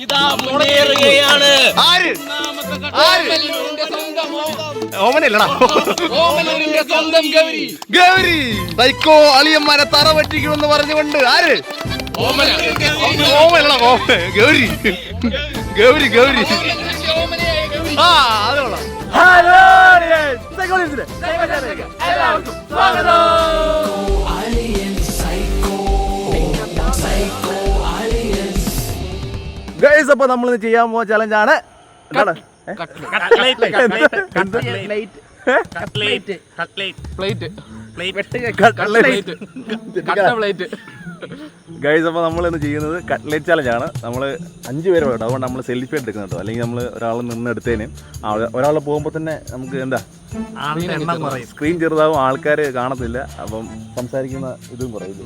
ഇതാ മുന്നേറുകയാണ്. ഓമനൂരിന്റെ സ്വന്തം ഗൗരി. ഗൗരി സൈക്കോ അളിയന്മാരെ തറ പറ്റിക്കുമെന്ന് പറഞ്ഞുകൊണ്ട് ആര്? ഗൗരി ഗൗരി ഗൗരി. ആ അത് കൊള്ളാം. എല്ലാവർക്കും സ്വാഗതം. ഗൈസ്, അപ്പൊ നമ്മൾ ചെയ്യാൻ പോകുന്ന ചലഞ്ചാണ് ഗൈസ്. അപ്പോൾ നമ്മൾ ഇന്ന് ചെയ്യുന്നത് കട്ട്ലേറ്റ് ചലഞ്ചാണ്. നമ്മൾ 5 പേര് കേട്ടോ, അതുകൊണ്ട് നമ്മൾ സെൽഫി എടുക്കുന്നത് കേട്ടോ. അല്ലെങ്കിൽ നമ്മൾ ഒരാൾ നിന്ന് എടുത്തതിന് ഒരാൾ പോകുമ്പോൾ തന്നെ നമുക്ക് എന്താ സ്ക്രീൻ ചെറുതാവും, ആൾക്കാർ കാണത്തില്ല, അപ്പം സംസാരിക്കുന്ന ഇതും കുറയും.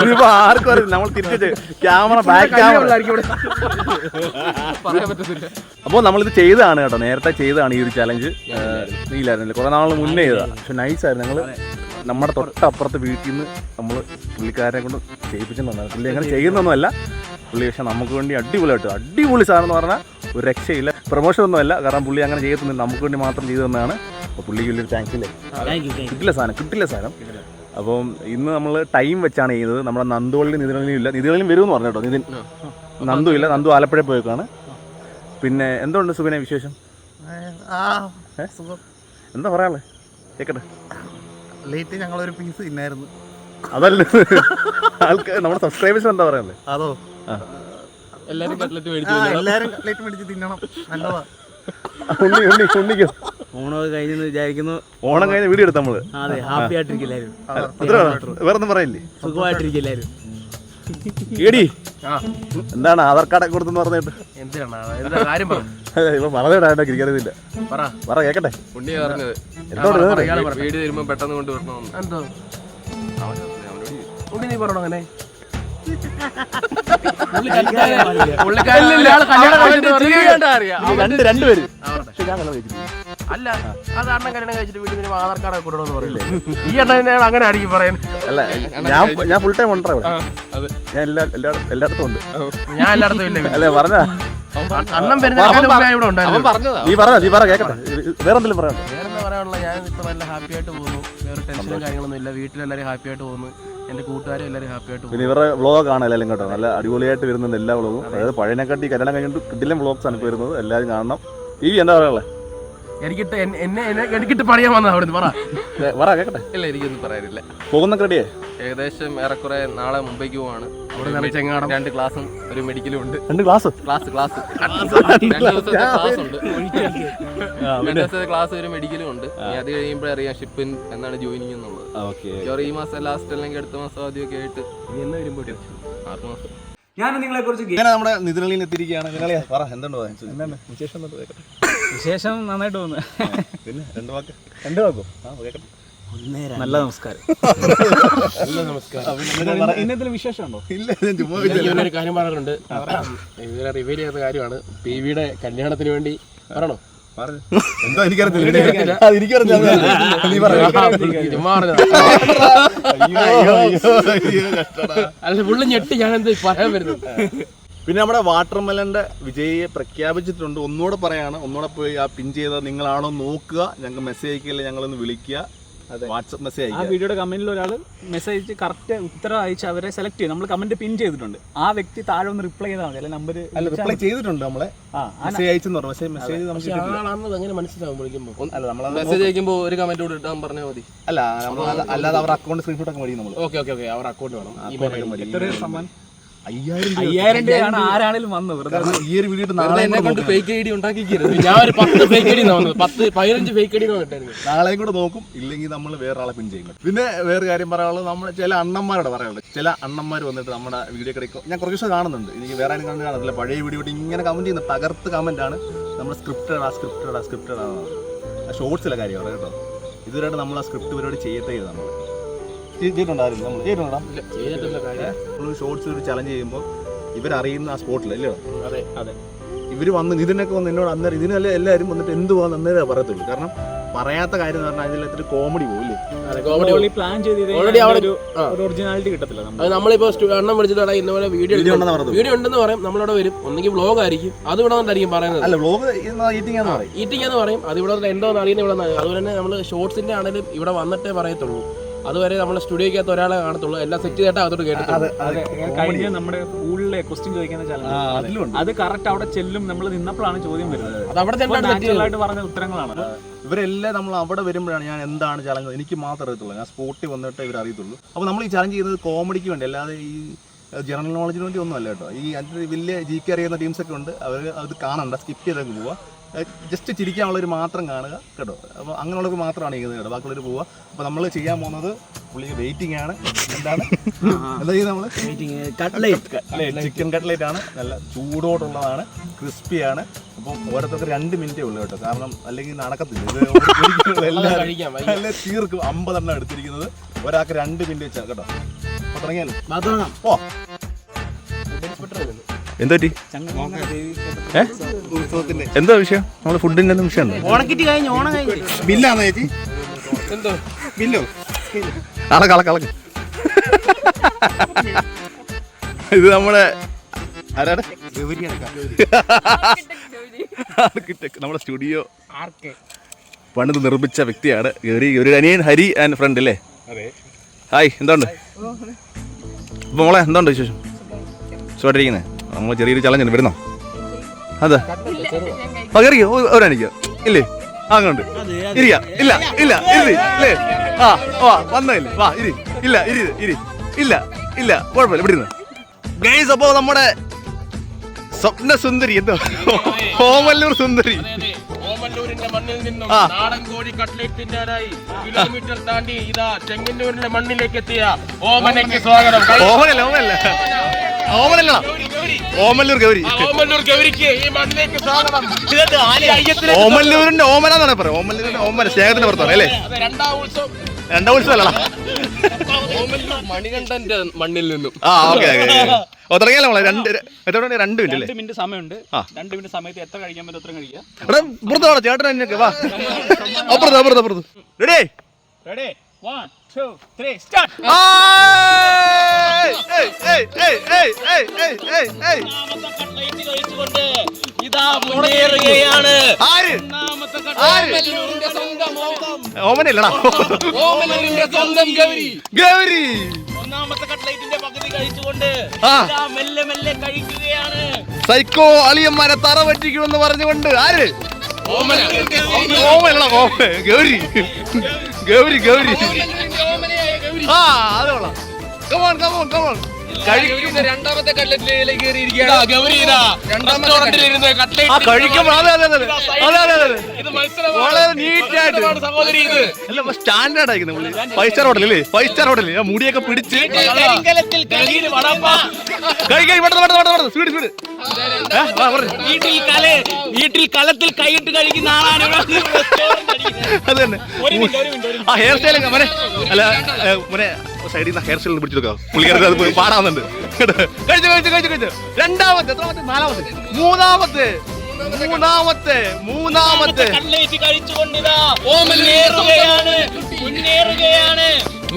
ഇതിപ്പോ ആർക്കും അറിയില്ല, നമ്മൾ തിരിച്ചു ക്യാമറ ബാക്ക് ക്യാമറ. അപ്പോൾ നമ്മളിത് ചെയ്തതാണ് കേട്ടോ, നേരത്തെ ചെയ്തതാണ് ഈ ഒരു ചലഞ്ച്. ഇല്ലായിരുന്നില്ല, കുറെ നാൾ മുന്നേ ചെയ്തതാണ്. പക്ഷെ നൈസായിരുന്നു. ഞങ്ങൾ നമ്മുടെ തൊട്ടപ്പുറത്ത് വീട്ടിൽ നിന്ന് നമ്മൾ പുള്ളിക്കാരെ കൊണ്ട് ചെയ്യിപ്പിച്ചിട്ടുണ്ടായിരുന്നു. പുള്ളി അങ്ങനെ ചെയ്യുന്നൊന്നുമല്ല പുള്ളി, പക്ഷെ നമുക്ക് വേണ്ടി അടിപൊളി സാധനം എന്ന് പറഞ്ഞാൽ ഒരു രക്ഷയില്ല. പ്രൊമോഷൻ ഒന്നുമല്ല, കാരണം പുള്ളി അങ്ങനെ ചെയ്തിട്ടുണ്ടെങ്കിൽ നമുക്ക് വേണ്ടി മാത്രം ചെയ്തു തന്നതാണ്. അപ്പോൾ പുള്ളിക്ക് വലിയൊരു താങ്ക്സ് ഇല്ലേ. കിട്ടില്ല സാധനം. അപ്പം ഇന്ന് നമ്മൾ ടൈം വെച്ചാണ് ചെയ്യുന്നത്. നമ്മുടെ നന്ദുവള്ളി നിതിനും വരുമെന്ന് പറഞ്ഞു കേട്ടോ. നന്ദു ഇല്ല, നന്ദു ആലപ്പുഴ പോയേക്കാണ്. പിന്നെ എന്തുകൊണ്ട് സുബിനെ വിശേഷം? എന്താ പറയാനുള്ളത് കേക്കട്ടെ. ലേറ്റ് ഞങ്ങളൊരു പീസ് തിന്നായിരുന്നു. അതല്ല ആൾക്കാർ നമ്മുടെ സബ്സ്ക്രൈബേഴ്സ് എന്താ പറയാനുള്ളത്? അതോ എല്ലാരും കട്ട്ലറ്റ് മേടിച്ച് തിന്നണം, നല്ലതാ. ഉണ്ണിക്കോ ഓണമൊക്കെ കഴിഞ്ഞെന്ന് വിചാരിക്കുന്നു. ഓണം കഴിഞ്ഞ വീഡിയോ എടുത്ത് നമ്മള് ഹാപ്പി ആയിട്ടിരിക്കും, വേറൊന്നും പറയില്ലേ, സുഖമായിട്ടിരിക്കും എല്ലാവരും. ഏടി എന്താണ് ആധാർ കാർഡൊക്കെ കൊടുത്തെന്ന് പറഞ്ഞിട്ട് ഇപ്പൊ പറഞ്ഞിട്ടാ ക്രിക്കറിയില്ല. പറ കേക്കട്ടെ. ഉണ്ണി പറഞ്ഞത് വീഡിയോ വരുമ്പോ പെട്ടെന്ന് കൊണ്ട് വരണമെന്ന്. എന്തോ ഉണ്ണി നീ പറഞ്ഞോ അങ്ങനെ രണ്ടുപേര് അല്ല, അത് അണ്ണൻ കല്യാണം കഴിച്ചിട്ട് വീട്ടിൽ നിന്ന് ആധാർ കാർഡ് കൊടുക്കണമെന്ന് പറയില്ലേ? ഈ അണ്ണൻ അങ്ങനെ ആയിരിക്കും പറയുന്നത്. അല്ല, ഞാൻ ഫുൾ ടൈം ഉണ്ടോ ഇവിടെ? ഞാൻ എല്ലായിടത്തും ഉണ്ട്. ഞാൻ എല്ലായിടത്തും ഇല്ല. അല്ലേ പറഞ്ഞ അണ്ണൻ വരുന്ന നീ പറ കേക്കട്ടെ. വേറെന്തെങ്കിലും പറയാം. വേറെന്താ പറയാനുള്ള, ഞാൻ ഇപ്പൊ നല്ല ഹാപ്പി ആയിട്ട് പോകുന്നു. വേറെ ടെൻഷനും കാര്യങ്ങളൊന്നും ഇല്ല. വീട്ടിലെല്ലാവരും ഹാപ്പി ആയിട്ട് പോകുന്നു. എന്റെ കൂട്ടുകാരും എല്ലാവരും ഹാപ്പി ആയിട്ട് പോകുന്നു. പിന്നെ ഇവരുടെ വ്ളോഗ് കാണാം എല്ലാവരും കേട്ടോ. നല്ല അടിപൊളിയായിട്ട് വരുന്നുണ്ട് എല്ലാ വ്ളോഗും. അതായത് പഴയനെക്കാട്ടി കല്യാണം കഴിഞ്ഞിട്ട് കിടിലൻ വ്ളോഗ്സ് ആണ് ഇപ്പോൾ വരുന്നത്. എല്ലാവരും കാണണം. എന്താ പറയാനുള്ളത്? എനിക്കിട്ട് പണിയാൻ വന്നത് അവിടെ പറ കേക്കട്ടെ. ഇല്ല, എനിക്കൊന്നും പറയാനില്ല. പോകുന്ന റെഡിയേ? ഏകദേശം ഏറെക്കുറെ നാളെ മുംബൈക്ക് പോവാണ്. അവിടെ 2 ക്ലാസ്സും ഒരു മെഡിക്കലും ഉണ്ട്. 2 ക്ലാസ് 2 ദിവസത്തെ ക്ലാസ് ഉണ്ട്. 2 ദിവസത്തെ ക്ലാസ് ഒരു മെഡിക്കലും ഉണ്ട്. അത് കഴിയുമ്പോഴേ അറിയാം ഷിപ്പ് എന്നാണ് ജോയിനിങ് എന്നുള്ളത്. ഈ മാസം ലാസ്റ്റ് അല്ലെങ്കിൽ അടുത്ത മാസം ആദ്യമൊക്കെ ആയിട്ട് എന്ന് വരുമ്പോൾ 6 മാസം. ഞാൻ നിങ്ങളെ കുറിച്ച് നമ്മുടെ നിതിനിൽ എത്തിയിരിക്കുകയാണ്. പറ എന്തുണ്ടോ വിശേഷം? വിശേഷം നന്നായിട്ട് പോകുന്നു. പിന്നെ 2 വാക്കോ? നല്ല നമസ്കാരം. ഇന്നത്തെ വിശേഷം ഉണ്ടോ? ഇല്ല, ഒരു കാര്യം പറയാറുണ്ട്. ഇവരെ റിവീൽ ചെയ്യുന്ന കാര്യമാണ്. PVയുടെ കല്യാണത്തിന് വേണ്ടി പറയണോ? അല്ല, ഫുള്ള് ഞെട്ടി ഞാൻ എന്താ പറയാൻ വരുന്നത്. പിന്നെ നമ്മുടെ വാട്ടർമെലന്റെ വിജയിയെ പ്രഖ്യാപിച്ചിട്ടുണ്ട്. ഒന്നുകൂടെ ഒന്നുകൂടെ പോയി ആ പിൻ ചെയ്ത നിങ്ങളാണോ നോക്കുക. ഞങ്ങൾക്ക് മെസ്സേജ് അയക്കില്ല, ഞങ്ങളൊന്ന് വിളിക്കുക. വാട്സ്ആപ്പ് മെസ്സേജ് ആ വീഡിയോയുടെ കമന്റിൽ ഒരാൾ മെസ്സേജ് കറക്റ്റ് ഉത്തരം അയച്ച് അവരെ സെലക്ട് ചെയ്യും. നമ്മൾ കമന്റ് പിൻ ചെയ്തിട്ടുണ്ട്. ആ വ്യക്തി താഴെ ഒന്ന് റിപ്ലൈ ചെയ്താൽ മതി. നമ്പർ റിപ്ലൈ ചെയ്തിട്ടുണ്ട്. നമ്മളെ മെസ്സേജ് അയച്ചെന്ന് പറഞ്ഞു. മെസ്സേജ് എങ്ങനെ മനസ്സിലാവും? മെസ്സേജ് അയക്കുമ്പോൾ ഒരു കമന്റ് കൂടെ ഇട്ടാൻ പറഞ്ഞാൽ മതി. അല്ല, അല്ലാതെ അവർ അക്കൗണ്ട് സ്ക്രീൻഷോട്ട് ഒക്കെ മതി. നമ്മൾ ഓക്കെ അവർ അക്കൗണ്ട് വേണം. എത്ര സമ്മാനം? 5000 രൂപയാണ് ആരാണെങ്കിലും വന്നത്. ഈ ഒരു വീഡിയോ നാളെ കൊണ്ട് ഫേക്ക് ഐഡി ഉണ്ടാക്കിക്കരുത്. ഞാൻ ഒരു 10 ഫേക്ക് ഐഡി 15 ഫേക്ക് ഐഡി നാളെയും കൂടെ നോക്കും. ഇല്ലെങ്കിൽ നമ്മൾ വേറെ ആളെ പിൻ ചെയ്യും. പിന്നെ വേറെ കാര്യം പറയാനുള്ളത്, നമ്മൾ ചില അണ്ണന്മാരോട് പറയാനുള്ളത്. ചില അണ്ണന്മാർ വന്നിട്ട് നമ്മുടെ വീഡിയോ കിടക്കും. ഞാൻ കുറച്ച് ദിവസം കാണുന്നുണ്ട്. എനിക്ക് വേറെ ആരും കണ്ടു കാണത്തില്ല. പഴയ വീഡിയോ ഇങ്ങനെ കമന്റ് ചെയ്യുന്ന തകർത്ത് കമന്റ് ആണ്. നമ്മൾ സ്ക്രിപ്റ്റഡ് ആണ്. ഷോർട്സിലെ കാര്യമാണ് കേട്ടോ. ഇതുവരെയായിട്ട് നമ്മൾ ആ സ്ക്രിപ്റ്റ് പരിപാടി ചെയ്യത്തേ നമ്മൾ ഷോർട്സ് ഒരു ചലഞ്ച് ചെയ്യുമ്പോൾ ഇവരറിയുന്ന ആ സ്പോട്ടിൽ അല്ലയോ? അതെ. ഇവർ വന്ന് ഇതിനൊക്കെ വന്ന് എന്നോട് അന്നേരം ഇതിനല്ലേ എല്ലാവരും വന്നിട്ട് എന്തുവാന്ന് അന്നേരം പറയത്തുള്ളൂ. കാരണം പറയാത്ത കാര്യം എന്ന് പറഞ്ഞാൽ അതിൽ കോമഡി പോകില്ലേ? കോമഡി പ്ലാൻ ചെയ്ത് ഓൾറെഡി ഒരു ഒറിജിനാലിറ്റി കിട്ടത്തില്ല. അത് നമ്മളിപ്പോ എണ്ണം വിളിച്ചിട്ട് ഇന്നപോലെ വീഡിയോ ഉണ്ടെന്ന് പറയും, നമ്മളവിടെ വരും. ഒന്നെങ്കിൽ വ്ളോഗ് ആയിരിക്കും, അത് ഇവിടെ വന്നിട്ടായിരിക്കും പറയുന്നത്. അല്ല, വ്ളോഗ് ഈറ്റിംഗ് എന്ന് പറയും. അത് ഇവിടെ എന്തോന്ന് അറിയുന്നത് ഇവിടെ. അതുപോലെ തന്നെ നമ്മൾ ഷോർട്സിന്റെ ആണെങ്കിലും ഇവിടെ വന്നിട്ടേ പറയത്തുള്ളൂ. അതുവരെ നമ്മളെ സ്റ്റുഡിയോക്കകത്ത് ഒരാളെ കാണത്തുള്ളൂ, എല്ലാം സെറ്റ് ചെയ്തിട്ട് അകത്തോട്ട് കേട്ടിട്ടുള്ളൂ. കഴിഞ്ഞ നമ്മുടെ സ്കൂളിലെ ക്വസ്റ്റ്യൻ ചോദിക്കുന്ന ചലഞ്ച് അത് കറക്റ്റ് അവിടെ ചെല്ലും. നമ്മൾ നിന്നപ്പോഴാണ് ചോദ്യം വരുന്നത്. അത് അവിടെ നാച്ചുറലായിട്ട് പറഞ്ഞ ഉത്തരങ്ങളാണ്. ഇവരെല്ലാം നമ്മൾ അവിടെ വരുമ്പോഴാണ് ഞാൻ എന്താണ് ചലഞ്ച് എനിക്ക് മാത്രമേ അറിയത്തുള്ളൂ. ഞാൻ സ്പോട്ടിൽ വന്നിട്ട് ഇവർ അറിയത്തുള്ളൂ. അപ്പോൾ നമ്മൾ ഈ ചലഞ്ച് ചെയ്യുന്നത് കോമഡിക്ക് വേണ്ടി, അല്ലാതെ ഈ ജനറൽ നോളജിന് വേണ്ടി ഒന്നും അല്ല കേട്ടോ. ഈ അതിൻ്റെ വലിയ GK അറിയുന്ന ടീംസൊക്കെ ഉണ്ട്, അവർ അത് കാണണ്ട, സ്കിപ്പ് ചെയ്തൊക്കെ പോവുക. ജസ്റ്റ് ചിരിക്കാനുള്ളവർ മാത്രം കാണുക കേട്ടോ. അപ്പോൾ അങ്ങനെയുള്ളവർ മാത്രമാണ് ചെയ്യുന്നത് കേട്ടോ, ബാക്കിയുള്ളവർ പോവുക. അപ്പോൾ നമ്മൾ ചെയ്യാൻ പോകുന്നത് പുള്ളി വെയിറ്റിംഗ് ആണ്. എന്താണ് എന്താ ചെയ്യുന്നത് നമ്മൾ? ചിക്കൻ കട്ട്ലേറ്റ് ആണ്. നല്ല ചൂടോടുള്ളതാണ്, ക്രിസ്പിയാണ്. അപ്പം ഓരോരുത്തർക്ക് 2 മിനിറ്റേ ഉള്ളൂ കേട്ടോ, കാരണം അല്ലെങ്കിൽ നടക്കത്തില്ല. ഇത് എല്ലാവരും നല്ല തീർക്കും. 50 എണ്ണം എടുത്തിരിക്കുന്നത്, ഒരാൾക്ക് 2 മിനിറ്റ് വെച്ചാൽ കേട്ടോ. അപ്പോൾ തുടങ്ങിയാലും ഓ എന്താ പറ്റി? എന്താ വിഷയം? നമ്മള് ഫുഡിന്റെ ഒന്നും വിഷയം ഓണക്കിറ്റ് കഴിഞ്ഞു, ഓണം കഴിഞ്ഞു. ബില്ലാണോ ചേച്ചി? എന്തോ ബില്ലോ? കളക്ക് ഇത് നമ്മുടെ ആരാണ്? നമ്മുടെ സ്റ്റുഡിയോ പണിത് നിർമ്മിച്ച വ്യക്തിയാണ് ഒരു അനിയൻ ഹരി ആൻഡ് ഫ്രണ്ട് അല്ലേ? ഹായ്, എന്തുണ്ട്? അപ്പൊ മോളെ എന്തുണ്ട് വിശേഷം? സുഖമായിട്ടിരിക്കുന്നേ? നമ്മൾ ചെറിയൊരു ചലഞ്ച് വരുന്നോ? അതെ, കയറിയോ? ഒരാണിക്കോ? ഇല്ലേ? അങ്ങോട്ട് ഇരിക്കാം. ഇല്ല ഇല്ല ഇരി ഇല്ലേ? വന്നില്ലേ? വാ ഇരി. ഇല്ല ഇല്ല കുഴപ്പമില്ല, ഇവിടെ ഇരുന്ന് ഗൈസ്. അപ്പോ നമ്മുടെ സ്വപ്ന സുന്ദരി, എന്തോ ഓമല്ലൂർ സുന്ദരി, ഓമല്ലൂരിന്റെ മണ്ണിൽ നിന്നും നാടൻ കോഴി കട്ട്ലേറ്റിന്റേതായി കിലോമീറ്റർ താണ്ടി ഇതാ ചെങ്ങന്നൂരിന്റെ മണ്ണിലേക്ക് എത്തിയ ഓമനയ്ക്ക് സ്വാഗതം. ഓമല്ലൂർ ഗൗരി, ഓമല്ലൂർ ഗൗരിക്ക് ഈ മണ്ണിലേക്ക് സ്വാഗതം. ഓമല്ലൂരിന്റെ ഓമന എന്നാണ് പറയുന്നത്. ഓമല്ലൂരിന്റെ ഓമന സ്നേഹത്തിന്റെ പുറത്താണ് അല്ലേ? രണ്ടാം ഉത്സവം അല്ല, ഓമല്ലൂർ മണികണ്ഠന്റെ മണ്ണിൽ നിന്നും. തുടങ്ങിയാലോ? 2 മിനിറ്റ് സമയമുണ്ട്. 2 മിനിറ്റ് സമയത്ത് എത്ര കഴിക്കാൻ പറ്റും അത്ര കഴിക്കാം. പുറത്തോടെ ചേട്ടൻ വാ, അപ്പുറത്ത് റെഡി? 1 2 3 സ്റ്റാർട്ട്. ഇതാ മുന്നേറുകയാണ്. ഓമനല്ലടാ, ഓമല്ലൂരിന്റെ സ്വന്തം ഗൗരി. ഒന്നാമത്തെ കട്ട്ലേറ്റിന്റെ പകുതി കഴിച്ചുകൊണ്ട് മെല്ലെ മെല്ലെ കഴിക്കുകയാണ്. സൈക്കോ അളിയന്മാരെ തറ പറ്റിക്കുമെന്ന് പറഞ്ഞുകൊണ്ട് ആര്? ഗൗരി. അതോളാം. രണ്ടാമത്തെ കട്ട്ലേറ്റിലേക്ക് കയറിയിരിക്കുകയാണ് ഗൗരി. റെസ്റ്റോറന്റിലിരുന്ന് വളരെ നീറ്റായിട്ട് സഹോദരി, ഇത് സ്റ്റാൻഡേർഡ് ആയിരിക്കുന്നു. 5 സ്റ്റാർ ഹോട്ടലല്ലേ? 5 സ്റ്റാർ ഹോട്ടൽ. മുടിയൊക്കെ പിടിച്ച് വീട്ടിൽ കലത്തിൽ കൈയിട്ട് കഴിക്കുന്ന ആളാണ്. അത് തന്നെ. ആ ഹെയർ സ്റ്റൈൽ അല്ല മോനെ, സൈഡിൽ നിന്ന് ഹെയർ സ്റ്റൈൽ പിടിച്ചെടുക്കാം. പുള്ളിക്കാർക്ക് അത് പാടാവുന്നുണ്ട്. കഴിച്ചു. രണ്ടാമത്തെ, മൂന്നാമത്തെ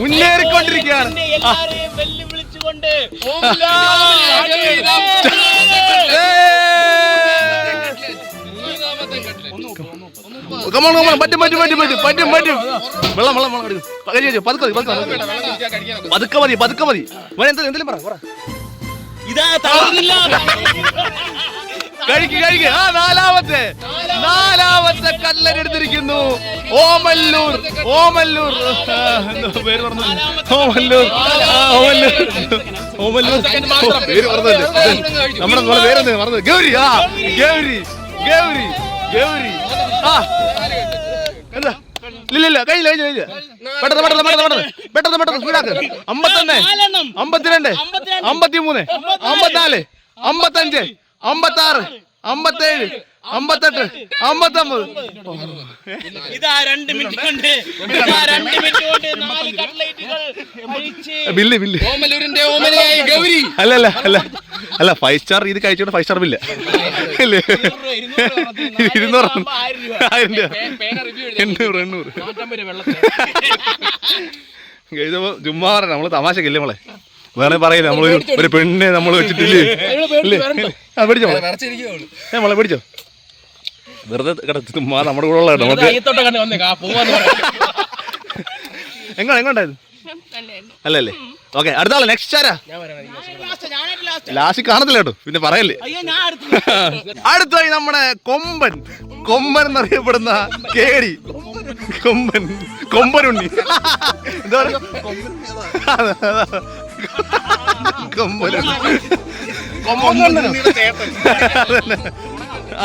മുന്നേറിക്കൊണ്ടിരിക്കുകയാണ്. വെല്ലുവിളിച്ചുകൊണ്ട് പറ്റും. വെള്ളം പതുക്കെ മതി. എന്തെങ്കിലും പറ. ഇതാ തളർന്നില്ല. കഴിക്ക്. നാലാമത്തെ കട്ട്ലേറ്റ് എടുത്തിരിക്കുന്നു. ഓമല്ലൂർ പേര് പറഞ്ഞു. ഓമല്ലൂർ പേര് പറഞ്ഞത് നമ്മുടെ പേരെന്ത് പറഞ്ഞത്? ഗൗരി. എന്താ? ഇല്ല കഴിയില്ല. പെട്ടെന്ന് സ്പീഡാക്ക്. 51, 52, 53, 54, 55, 56, 57, 58, 59. ഇതാ 2 മിനിറ്റ് കൊണ്ട് 4 കട്ട്ലേറ്റുകൾ കഴിച്ച് ബില്ല് ഓമല്ലൂരിന്റെ ഓമനയായി ഗൗരി. അല്ല അല്ല 5 സ്റ്റാർ ഇത് കഴിച്ചോണ്ട് 5 സ്റ്റാർ ബില്ല അല്ലേ 200 1000 രൂപ 800 കഴിച്ചപ്പോ ചുമ്മാ പറഞ്ഞ നമ്മള് തമാശക്കില്ലേ നമ്മളെ വേണേ പറയില്ല നമ്മളൊരു ഒരു പെണ്ണെ നമ്മൾ വെച്ചിട്ടില്ലേ പിടിച്ചോ നമ്മളെ പിടിച്ചോ വെറുതെ കിടത്തി ചുമ്മാ നമ്മുടെ കൂടെ ഉള്ള നമുക്ക് എങ്ങോട്ടായിരുന്നു അല്ലല്ലേ ഓക്കെ അടുത്ത ആളെ നെക്സ്റ്റ് ആരാ ലാസ്റ്റ് കാണത്തില്ല കേട്ടോ പിന്നെ പറയല്ലേ അടുത്തായി നമ്മുടെ കൊമ്പൻ എന്നറിയപ്പെടുന്ന കേടി കൊമ്പനുണ്ണി എന്താ പറയുക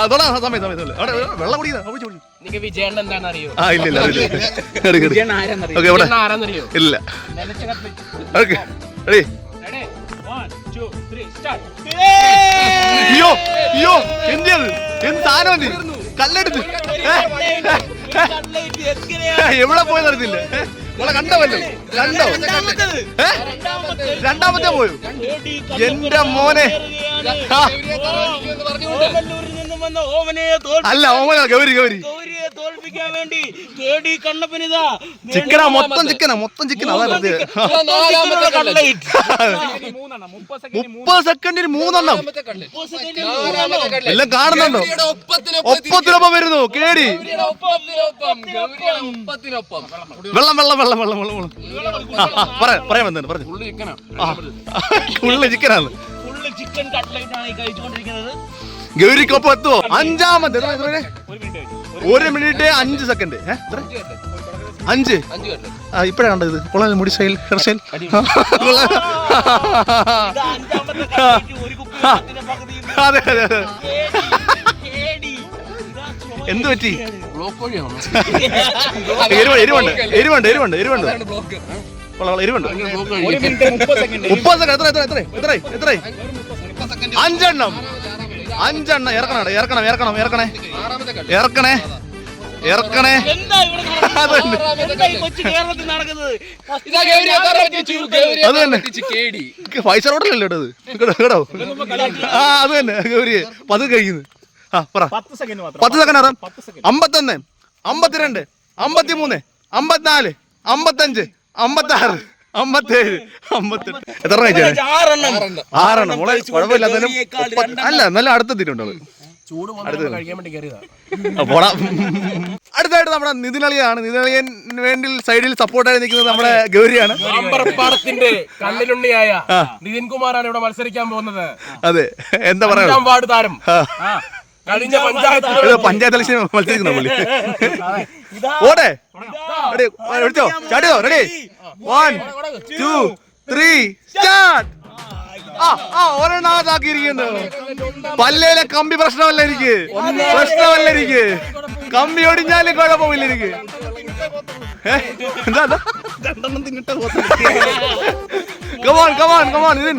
അതോടാ സമയം അവിടെ വെള്ളം കുടിക്കുന്ന ഇല്ല ഓക്കെ റെഡി അയ്യോ അയ്യോ എന്ത് സാധനം കല്ലെടുത്ത് എവിടെ പോയെന്ന് അറിയത്തില്ല നമ്മളെ കണ്ടവല്ലോ രണ്ടാമത്തെ പോയോ എന്റെ മോനെ അല്ല ഓമന ഗൗരി ചിക്കനാ മൊത്തം ചിക്കനാ അതാ 30 സെക്കൻഡിന് 3 എണ്ണം എല്ലാം കാണുന്നുണ്ടോ ഒപ്പത്തിനൊപ്പം വരുന്നു കേടി വെള്ളം പറയാൻ വന്നു പറഞ്ഞു ഫുള്ള് ചിക്കനാണ് ഗൗരിക്കൊപ്പം എത്തുവോ 5-ാമത്തെ 1 മിനിറ്റ് 5 സെക്കൻഡ് 5 ഇപ്പഴാ കണ്ടത് ഇത് കൊള്ളാം മുടി സ്റ്റൈൽ ഹെയർ സ്റ്റൈൽ അതെ എന്ത് പറ്റി എരിവുണ്ട് 30 സെക്കൻഡ് എത്ര 5 എണ്ണം ഇറക്കണേ അത് തന്നെ 5 സ്റ്റാർ ഹോട്ടലല്ലേ അത് കേട്ടോ അത് തന്നെ ഗൗരിയെ പതുക്കെ കഴിക്കുന്നു 10 സെക്കൻഡ് 51 52 53 54 55 56 57 58 എത്ര കഴിച്ചാൽ 6 എണ്ണം മോളെ കുഴപ്പമില്ലാത്തതിനും അല്ല നല്ല അടുത്തെത്തിയിട്ടുണ്ടോ അടുത്തായിട്ട് നമ്മുടെ നിതിനളിയാണ് നിതിനളിയന് വേണ്ടി സൈഡിൽ സപ്പോർട്ടായി നിൽക്കുന്നത് നമ്മുടെ ഗൗരിയാണ് പാടത്തിന്റെ കണ്ണിലുണ്ണിയായ നിതിൻ കുമാറാണ് ഇവിടെ മത്സരിക്കാൻ പോകുന്നത് അതെ എന്താ പറയാ വാർഡ് താരം കഴിഞ്ഞ പഞ്ചായത്ത് ഇലക്ഷൻ മത്സരിക്കുന്ന പുള്ളി ഓടെ വിളിച്ചോ ചാടിയോ റെഡി 1 2 3 സ്റ്റാർട്ട് ഒരെണ്ണാതാക്കിയിരിക്കുന്നു പല്ലേലെ കമ്പി പ്രശ്നമല്ല എനിക്ക് കമ്പി ഒടിഞ്ഞാലും കുഴപ്പമില്ല എനിക്ക് എന്താ കമോൺ ഇതിൻ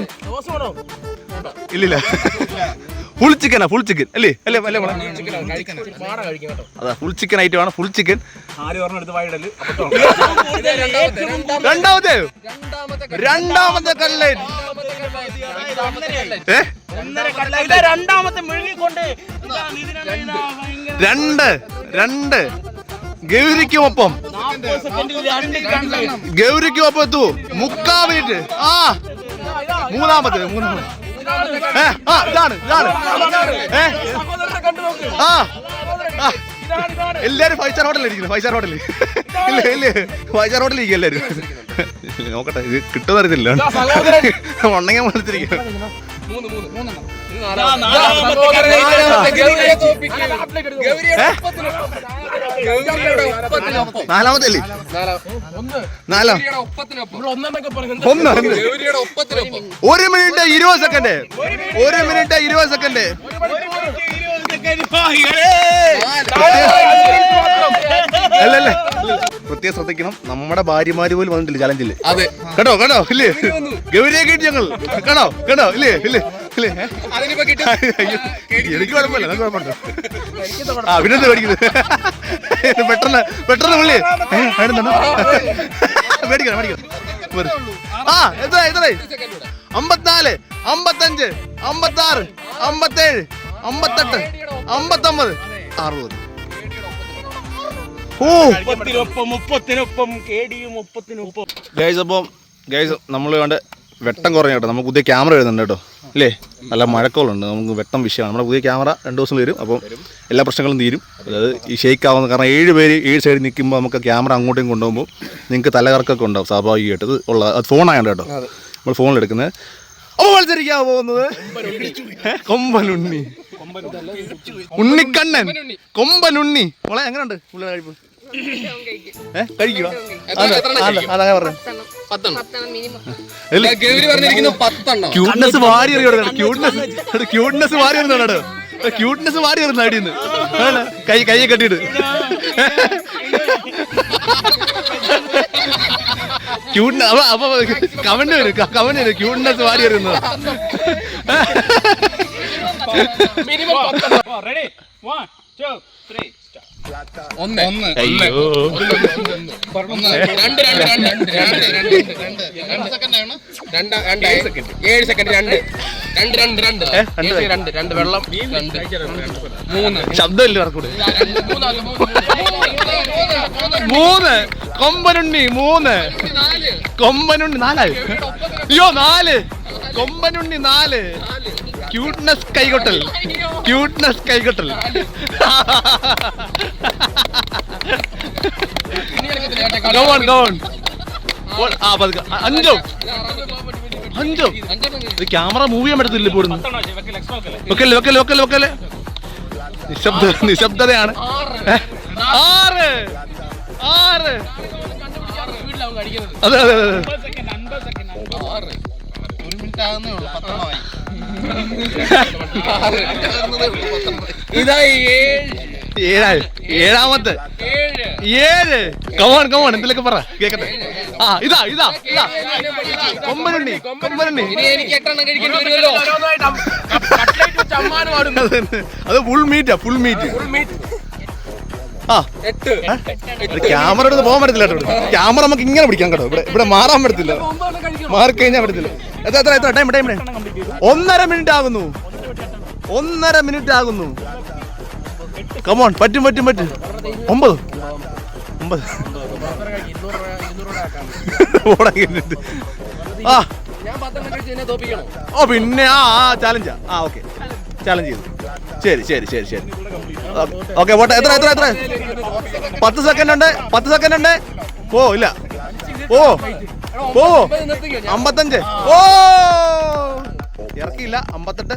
ഇല്ലില്ല ഫുൾ ചിക്കൻ അല്ലേ അതാ ഫുൾ ചിക്കൻ ഐറ്റം ആണ് ഫുൾ ചിക്കൻ രണ്ടാമത്തെ കട്ട്ലേറ്റ് രണ്ട് ഗൗരിക്കുമൊപ്പം എത്തുവോ 3/4 മിനിറ്റ് മൂന്നാമത്തെ ഇതാണ് എല്ലാരും 5 സ്റ്റാർ ഹോട്ടലിൽ ഇരിക്കുന്നു 5 സ്റ്റാർ ഹോട്ടലിൽ ഇരിക്കും എല്ലാരും നോക്കട്ടെ ഇത് കിട്ടുമെന്ന് അറിയത്തില്ല ഉണ്ടെങ്കിൽ മത്സരിക്കും നാലാമത്തല്ലേ 1 മിനിറ്റ് 20 സെക്കൻഡ് അല്ലല്ലേ പ്രത്യേകം ശ്രദ്ധിക്കണം നമ്മുടെ ഭാര്യമാര് പോലും വന്നിട്ടില്ല ചലഞ്ചില് കേട്ടോ ഇല്ലേ ഗൗരിയെ കിട്ടി ഞങ്ങൾ കേട്ടോ ഇല്ലേ എനിക്ക് കുഴപ്പമില്ല പിന്നെന്താ മേടിക്കുന്നത് പെട്ടെന്ന് പുള്ളി മേടിക്കണം എത്ര 54 55, 56, 57, 58, 59, 60. ഗൈസ്, അപ്പം ഗൈസ് നമ്മൾ കണ്ട് വെട്ടം കുറഞ്ഞ കേട്ടോ. നമുക്ക് പുതിയ ക്യാമറ വരുന്നുണ്ട് കേട്ടോ, അല്ലേ? നല്ല മഴക്കോളുണ്ട്, നമുക്ക് വെട്ടം വിഷയമാണ്. നമ്മുടെ പുതിയ ക്യാമറ 2 ദിവസം വരും. അപ്പം എല്ലാ പ്രശ്നങ്ങളും തീരും. അതായത് ഈ ഷെയ്ക്ക് ആവുന്ന, കാരണം 7 പേര് 7 സൈഡിൽ നിൽക്കുമ്പോൾ നമുക്ക് ക്യാമറ അങ്ങോട്ടും കൊണ്ടുപോകുമ്പോൾ നിങ്ങൾക്ക് തലകറക്കൊക്കെ ഉണ്ടാവും സ്വാഭാവികമായിട്ട്. ഇത് ഉള്ളത് അത് ഫോണാണ് കേട്ടോ, നമ്മൾ ഫോണിലെടുക്കുന്നത്. അപ്പോൾ മത്സരിക്കാൻ പോകുന്നത് കൊമ്പനുണ്ണി, ഉണ്ണിക്കണ്ണൻ, കൊമ്പനുണ്ണി. മോളെ എങ്ങനെയുണ്ട് പുള്ളിയുടെ കഴിപ്പ്? കഴിക്കുക അതങ്ങനെ പറഞ്ഞു. ക്യൂട്ട്നെസ് വാരി എറിയുന്നത്, ക്യൂട്ട്നെസ് വാരി എറിയുന്നതാണ്, ക്യൂട്ട്നെസ് വാരി എറിയുന്ന അടിയെന്ന് കൈയെ കെട്ടിയിട്ട് അപ്പൊ കമന്റ് വരും ക്യൂട്ട്നെസ് വാരി എറിയുന്നത്. ശബ്ദമില്ല ഇറക്കൂടെ. 3 കൊമ്പനുണ്ണി, 3 കൊമ്പനുണ്ണി, 4 അയ്യോ 4 കൊമ്പനുണ്ണി, 4 ക്യൂട്ട്നെസ് കൈകൊട്ടൽ, ക്യൂട്ട്നെസ് കൈകൊട്ടൽ. ക്യാമറ മൂവ് ചെയ്യാൻ പറ്റത്തില്ല ഇപ്പോൾ. വെക്കല്ലേ നിശബ്ദതയാണ്. 6 അതെ. ഏഴാമത്തെ 7. കമോൺ എന്തിലൊക്കെ പറ കേക്കട്ടെ. ഇതാ കൊമ്പനുണ്ണി. അത് ഫുൾ മീറ്റ്. ക്യാമറ എടുത്ത് പോകാൻ പറ്റത്തില്ല കേട്ടോ. ക്യാമറ നമുക്ക് ഇങ്ങനെ പിടിക്കാൻ കേട്ടോ. ഇവിടെ മാറാൻ പറ്റത്തില്ല, മാറിക്കഴിഞ്ഞാൽ പറ്റത്തില്ല. എത്ര ടൈം 1.5 മിനിറ്റ് ആകുന്നു. 1.5 മിനിറ്റ് ആകുന്നു. കമോൺ, പറ്റും. 9 ഓ പിന്നെ ചാലഞ്ചാ. ഓക്കെ, ചാലഞ്ച് ചെയ്തു. ശരി. ഓക്കെ, പോട്ടെ. എത്ര 10 സെക്കൻഡ് ഉണ്ട്. 10 സെക്കൻഡ് ഉണ്ട്. ഇല്ല 55. ഇറക്കിയില്ല. 58,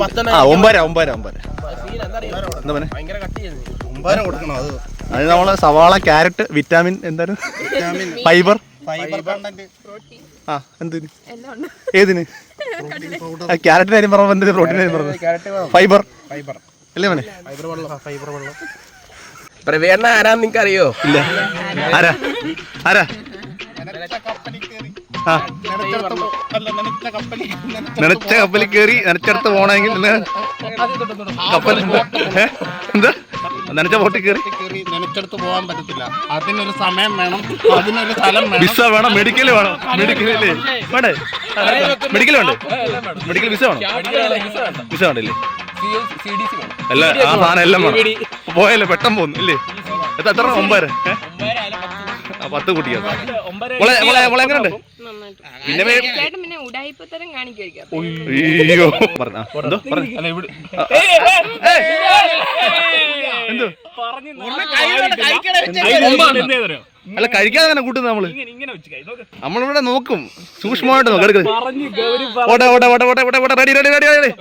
59, 9. എന്താ പറഞ്ഞേ? അത് നമ്മള് സവാള, ക്യാരറ്റ്, വിറ്റാമിൻ, എന്താണ് ഫൈബർ. എന്തിന്? ഏതിന്? ക്യാരറ്റിന് കാര്യം പറഞ്ഞ, എന്തിന് പ്രോട്ടീൻ കാര്യം പറഞ്ഞു? ഫൈബർ അല്ലേ മോനെ? പ്രവേണ ആരാന്ന് നിനക്ക് അറിയോ? ഇല്ല. ആരാ? നനച്ച കപ്പലിൽ കയറി നനച്ചടുത്ത് പോണെങ്കിൽ കപ്പൽ എന്താ നനച്ച ബോട്ടിൽ കയറി നനച്ചടുത്ത് പോകാൻ പറ്റത്തില്ല. അതിനൊരു സമയം വേണം, അതിനൊരു സ്ഥലം വേണം, വിസ വേണം, മെഡിക്കൽ വേണം. മെഡിക്കലല്ലേ വേണ്ടേ? മെഡിക്കൽ വേണ്ടേ? മെഡിക്കൽ വിസ വേണം. വിസ വേണ്ടല്ലേ? അല്ല, ആ സാധനം എല്ലാം വേണം. പോയല്ലേ, പെട്ടെന്ന് പോന്നു ഇല്ലേ? എത്ര 9? 10 കുട്ടികൾ. എങ്ങനെയുണ്ട്? പിന്നെ അയ്യോ പറഞ്ഞോ. എന്തോ അല്ല, കഴിക്കാതെ തന്നെ കൂട്ടുന്നത് നമ്മളിവിടെ നോക്കും, സൂക്ഷ്മമായിട്ട് നോക്കും. എടുക്കുന്നത് റെഡി.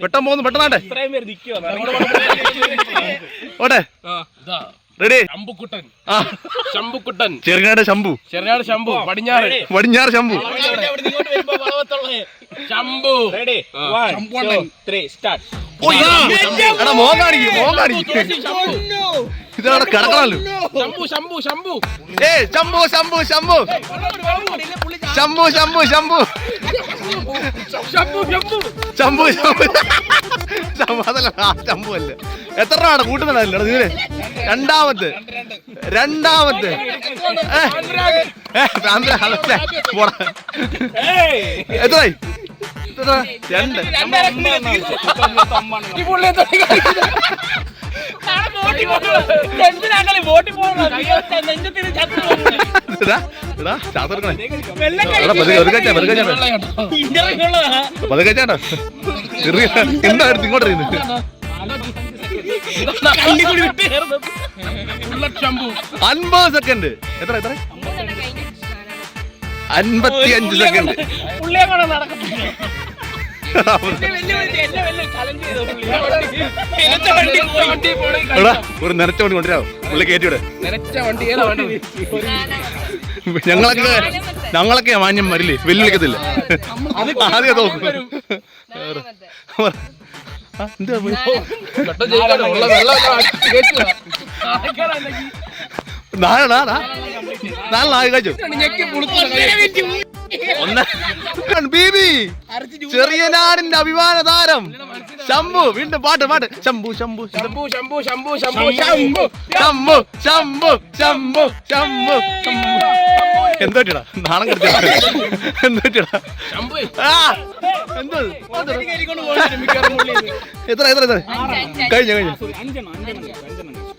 പെട്ടെന്ന് പോകുന്നു, പെട്ടെന്നാട്ടെ. ഓട്ടെ, റെഡി. ശംഭുക്കുട്ടൻ, ചെറുനാട് ശംഭു, പടിഞ്ഞാറ് ശംഭു. എടാ മോൻ കാണിക്കും. ഇതവിടെ കിടക്കണല്ലോ. ശംഭു. അതല്ല, ശംഭു അല്ല. എത്ര കൂട്ടുന്നുണ്ടല്ലോ ഇതിന്? രണ്ടാമത്തെ എത്രയായി? രണ്ട്. എന്താ എടുത്ത് ഇങ്ങോട്ട് എറിയുന്നത്? 50 സെക്കൻഡ്. എത്ര 55 സെക്കൻഡ്. ഒരു നിറച്ച വണ്ടി കൊണ്ടുവരാമോ? പുള്ളി കയറ്റിവിടെ. ഞങ്ങളൊക്കെ മാന്യം വരില്ലേ, വെല്ലുവിളിക്കത്തില്ല. ആദ്യം തോക്കും. എന്താ നാളെ കഴിച്ചു. ബീബി ചെറിയ നാടിന്റെ അഭിമാന താരം ശംഭു. വീണ്ടും പാട്ട് പാട്ട്. ശംഭു ശംഭു ശംഭു ശംഭു ശംഭു ശംഭു ശംഭു ശംഭു ശംഭു ശംഭു ശംഭു. എന്തോട്ടാ നാണം കടിച്ച? എന്തോട്ടാ? എത്ര എത്ര എത്ര കഴിഞ്ഞു കഴിഞ്ഞു?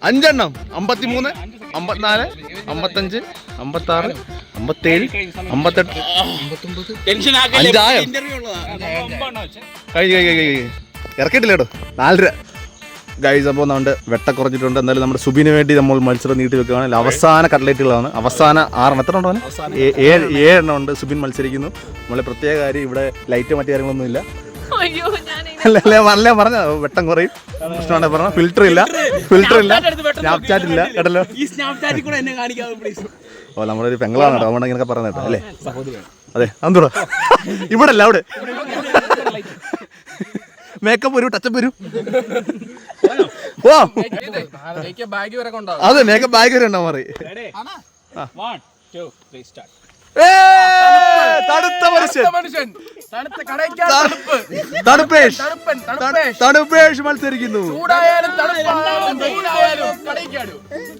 5 53 54 55 56 57 58 5 കഴിഞ്ഞു. ഇറക്കിയിട്ടില്ല കേട്ടോ. 4:30 ഗൈസ്. അപ്പോൾ നമ്മുടെ വെട്ട കുറച്ചിട്ടുണ്ട്. എന്തായാലും നമ്മുടെ സുബിന് വേണ്ടി നമ്മൾ മത്സരം നീട്ടി വെക്കുകയാണെങ്കിൽ അവസാന കട്ട്ലേറ്റുകളാണ്. അവസാന 6 എത്ര ഉണ്ടോ? 7 ഉണ്ട്. സുബിൻ മത്സരിക്കുന്നു. നമ്മളെ പ്രത്യേക കാര്യം ഇവിടെ ലൈറ്റ് മറ്റു കാര്യങ്ങളൊന്നും ഇല്ല. അല്ലേ പറഞ്ഞ വെട്ടം കുറയും. പ്രശ്നമാണ് പറഞ്ഞ ഫിൽറ്റർ ഇല്ല, സ്നാപ്ചാറ്റ് ഇല്ല കേട്ടല്ലോ. ഓ നമ്മളൊരു പെങ്ങളാണ് കേട്ടോ. അതുകൊണ്ട് ഇങ്ങനെയൊക്കെ പറഞ്ഞ കേട്ടോ അല്ലേ? അതെ അന്തൂറ ഇവിടെ അല്ല അവിടെ. മേക്കപ്പ് വരും, ടച്ചപ്പ് വരും. ഓ അതെ മേക്കപ്പ് ബാഗ് വരെ ഉണ്ടാവും. മാറി തണുത്ത മനുഷ്യൻ തണുപ്പേഷ് മത്സരിക്കുന്നു.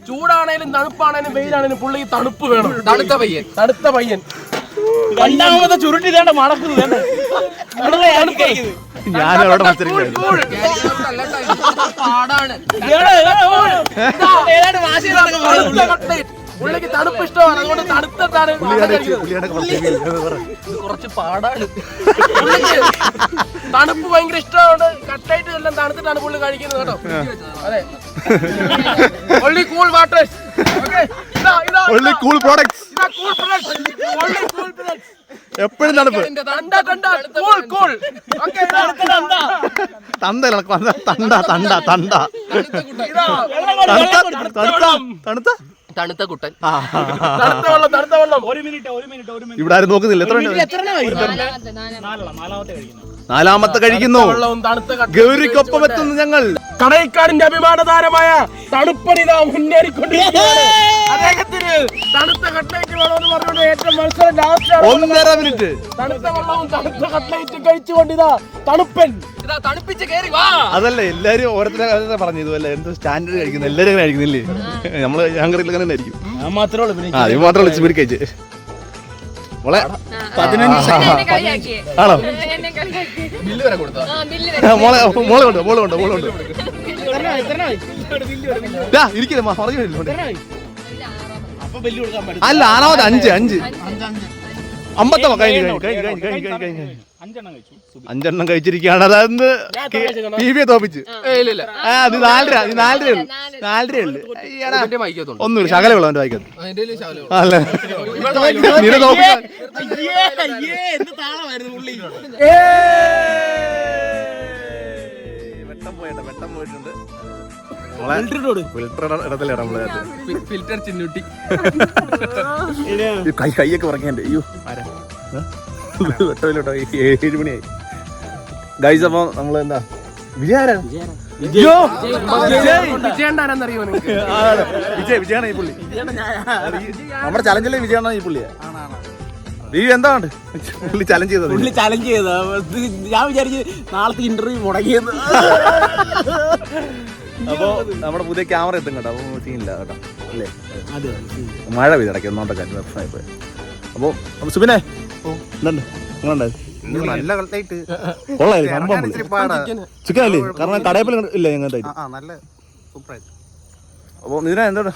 ചൂടാണേലും തണുപ്പാണേലും വെയിലാണേലും പുള്ളി തണുപ്പ് വേണം. തണുത്ത പയ്യൻ രണ്ടാമത്തെ ചുരുട്ടി വേണ്ട മണക്കുന്നത്. ഞാനവിടെ മത്സരിക്കുന്നു. പുള്ളിക്ക് തണുപ്പ് ഇഷ്ടമാണ്. അതുകൊണ്ട് തണുത്താണ് കുറച്ച് പാടാണ്. തണുപ്പ് ഭയങ്കര ഇഷ്ടമാണ്. കട്ടായിട്ട് എല്ലാം തണുത്തിട്ടാണ് പുള്ളി കഴിക്കുന്നത് കേട്ടോ. അതെ only cool waters. only cool products. എപ്പോഴും തണുപ്പ്. തണുത്ത കുട്ടൻ. ഇവിടെ ആരും നോക്കുന്നില്ല. നാലാമത്തെ കഴിക്കുന്നു. ഗൗരിക്കൊപ്പം എത്തുന്നു ഞങ്ങൾ. കടൈക്കാടിന്റെ അഭിമാന താരമായ തണുപ്പനിതാ മുന്നേറിക്കൊണ്ടിരിക്കുകയാണ്. അദ്ദേഹത്തിന് തണുത്ത കട്ട്ലേറ്റ് വേണമെന്ന് പറഞ്ഞുകൊണ്ട് ഏറ്റവും മത്സരം ലാസ്റ്റ് 1.5 മിനിറ്റ്. തണുത്ത വെള്ളവും തണുത്ത കട്ട്ലേറ്റ് കഴിച്ചുകൊണ്ടിതാ തണുപ്പൻ തണുപ്പിച്ച് കയറി വാ. അതല്ല എല്ലാരും ഓരോരുത്തരെ പറഞ്ഞു ഇതുപോലെ എന്തോ സ്റ്റാൻഡേർഡ് കഴിക്കുന്നു. എല്ലാരും അങ്ങനെ കഴിക്കുന്നില്ലേ? നമ്മള് ഞങ്ങൾ അങ്ങനെ ആയിരിക്കും. അത് മാത്രമേ സ്പീഡ് കഴിച്ച് മോളെ 15 ആണോ? മോളെ ഉണ്ട് ഇരിക്കുന്നു. അല്ല 5 50 കഴിഞ്ഞു 5 കഴിച്ചിരിക്കുകയാണ്. അതായത് ടിവിയെ തോപ്പിച്ച്. അത് 4:30 ഉള്ളു. ഒന്നുമില്ല ശകലമുള്ള അവന്റെ വായിക്കത്ത്. അല്ലേ നിന്നെ തോപ്പിച്ച വെട്ടം പോയിട്ടുണ്ട്. ഫിൽറ്റർ ചിന്നുട്ടി കൈയൊക്കെ പറഞ്ഞേ. അയ്യോ വെട്ടമില്ലോട്ടോ. 7 മണിയായി ഗൈസ്. അപ്പൊ നമ്മള് എന്താ വിജയാരാണ്? വിജയാണ് ഈ പുള്ളി. നമ്മുടെ ചലഞ്ചിലെ വിജയാണ് ഈ പുള്ളിയാ. നീ എന്താണ് പുള്ളി ചലഞ്ച് ചെയ്തത്? ഞാൻ വിചാരിച്ചു നാളത്തെ ഇന്റർവ്യൂ മുടങ്ങിയത്. അപ്പോൾ നമ്മുടെ പുതിയ ക്യാമറ എത്തും കേട്ടോ, അപ്പോൾ സീനില്ല കേട്ടോ അല്ലേ. മഴ പെയ്തിടയ്ക്ക് ഒന്നോട്ടെ കാര്യം പ്രശ്നമായി പോയി. അപ്പോൾ സുബിനെ എന്തുണ്ട് നല്ല കളത്തായിട്ട് കൊള്ളായിരുന്നു സംഭവം ചിക്കൻ അല്ലേ, കാരണം കടയപ്പൽ ഇല്ല ഞങ്ങളുടെ നല്ല സൂപ്പറായിട്ട്. അപ്പോൾ ഇതിനാ എന്താണ്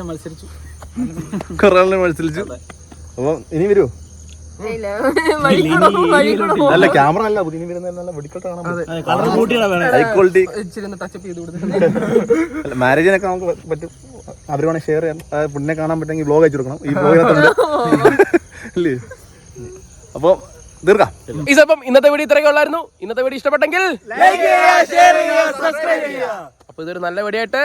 മത്സരിച്ചു കുറേ മത്സരിച്ചു. അപ്പോൾ ഇനി വരുമോ? അല്ല ക്യാമറ അല്ല ഇനി വരുന്ന നല്ല വെടിക്കോട്ട് കാണാൻ ഹൈ ക്വാളിറ്റി മാരേജിനൊക്കെ നമുക്ക് പറ്റും. അവർ വേണേൽ ഷെയർ ചെയ്യാം. പുണ്യെ കാണാൻ പറ്റുമെങ്കിൽ ബ്ലോഗ് അയച്ചു കൊടുക്കണം. ഈ ബ്ലോഗിനകത്തുണ്ട് അല്ലേ. അപ്പോൾ തീർക്കാം. ഇതപ്പം ഇന്നത്തെ വീഡിയോ ഇത്രയൊക്കെ ഉള്ളായിരുന്നു. ഇന്നത്തെ വീഡിയോ ഇഷ്ടപ്പെട്ടെങ്കിൽ അപ്പൊ ഇതൊരു നല്ല വീഡിയോ ആയിട്ട്